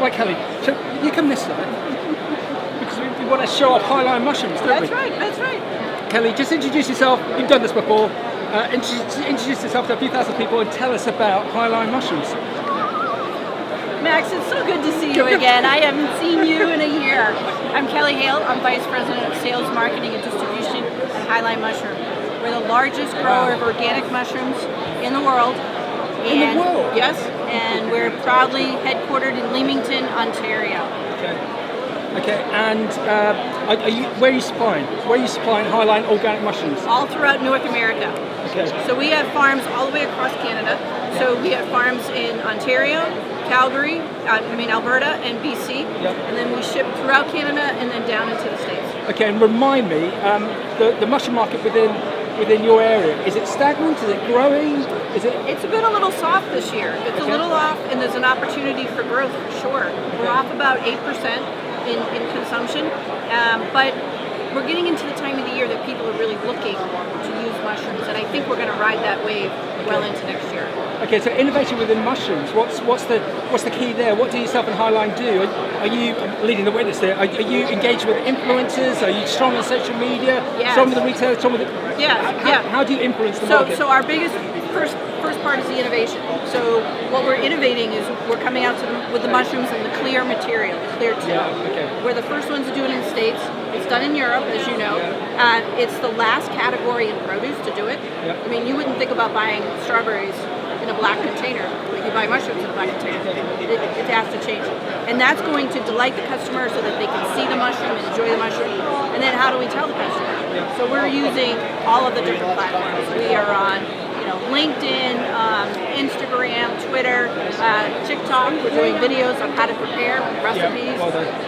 Right, Kelly, so you come this way because we want to show off Highline mushrooms, don't we? That's right. Kelly, just introduce yourself. You've done this before. Introduce yourself to a few thousand people and tell us about Highline mushrooms. Max, it's so good to see you again. I haven't seen you in a year. I'm Kelly Hale. I'm Vice President of Sales, Marketing, and Distribution at Highline Mushroom. We're the largest grower of organic mushrooms in the world. In the world? Yes, and we're proudly headquartered in Leamington, Ontario. Okay, and where are you supplying? Where are you supplying Highline organic mushrooms? All throughout North America. Okay. So we have farms all the way across Canada. So we have farms in Ontario, Calgary, Alberta, and BC. Yep. And then we ship throughout Canada and then down into the States. Okay, and remind me, the mushroom market within your area, is it stagnant? Is it growing? It's been a little soft this year. It's a little off, and there's an opportunity for growth for sure. We're off about 8% in consumption, but we're getting into the time of the year that people are really looking to use mushrooms, and I think we're going to ride that wave well into next year. Okay, so innovation within mushrooms. What's the key there? What do yourself and Highline do? Are you leading the witness there? Are you engaged with influencers? Are you strong on social media? Yes. Strong with the retailers? Strong with the... How do you influence the market? So our biggest first part is the innovation. So what we're innovating is we're coming out with the mushrooms in the clear material, clear tip. We're the first ones to do it in the States. It's done in Europe, as you know. It's the last category in produce to do it. I mean, you wouldn't think about buying strawberries in a black container, but you buy mushrooms in a black container. It has to change. And that's going to delight the customer so that they can see the mushroom and enjoy the mushroom. And then how do we tell the customer? So we're using all of the different platforms. We are on LinkedIn, Instagram, Twitter, TikTok. We're doing videos on how to prepare recipes,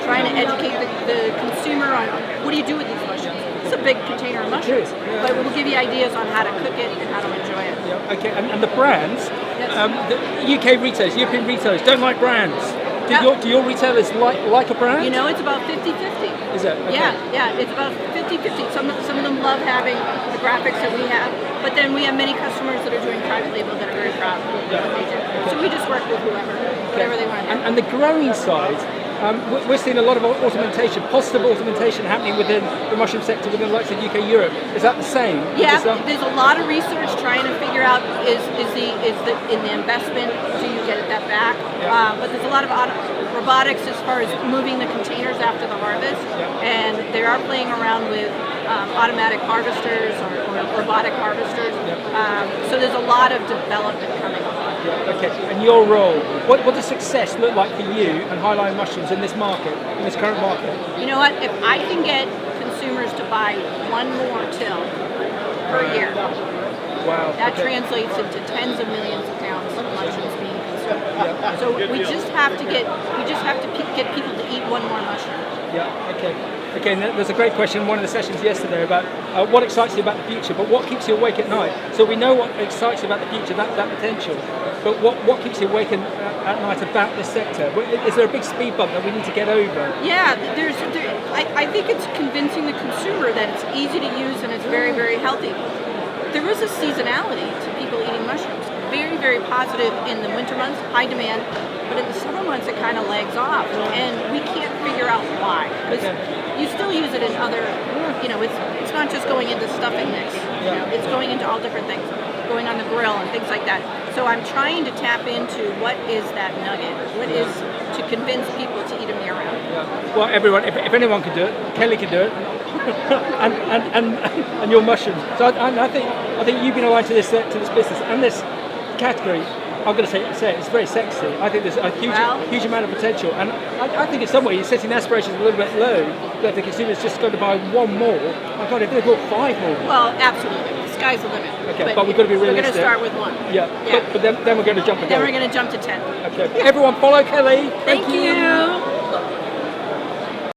trying to educate the consumer on what do you do with these mushrooms. It's a big container of mushrooms, but we'll give you ideas on how to cook it and how to enjoy it. Okay, and the brands, the UK retailers, European retailers don't like brands. Do your retailers like a brand? It's about 50-50. Is it? Okay. Yeah, it's about 50-50. Some of them love having the graphics that we have, but then we have many customers that are doing private label that are very proud of what they do. So we just work with whatever they want to do. And the growing side, we're seeing a lot of positive automation happening within the mushroom sector within the likes of UK, Europe. Is that the same? Yeah, there's a lot of research trying to figure out in the investment, do you get that back? But there's a lot of robotics as far as moving the containers after the harvest, and they are playing around with automatic harvesters or robotic harvesters. So there's a lot of development coming on. Okay, and your role, what does success look like for you and Highline Mushrooms in this market, in this current market? You know what, if I can get consumers to buy one more till per year, that translates into tens of millions of pounds of mushrooms being consumed. So we just have to get people to eat one more mushroom. Okay, and there's a great question in one of the sessions yesterday about what excites you about the future, but what keeps you awake at night? So we know what excites you about the future, that potential, but what keeps you awake at night about this sector? Is there a big speed bump that we need to get over? Yeah, I think it's convincing the consumer that it's easy to use and it's very, very healthy. There is a seasonality to people eating mushrooms. Very, very positive in the winter months, high demand, but in the summer months it kind of lags off, and we can't figure out why. Because you still use it in other, it's not just going into stuffing mix. It's going into all different things, going on the grill and things like that. So I'm trying to tap into what is that nugget, what is to convince people to eat them year round. Well, everyone, if anyone can do it, Kelly can do it, and your mushrooms. So I think you've been aligned to this business and this category. I'm going to say it, it's very sexy. I think there's a huge amount of potential, and I think in some way you're setting aspirations a little bit low, that the consumer's just going to buy one more. My God, if they bought 5 more. Well, absolutely. The sky's the limit. Okay, but we've got to be realistic. We're going to start with 1. Yeah. But then we're going to jump again. Then we're going to jump to 10. Okay. Everyone follow Kelly. Thank you.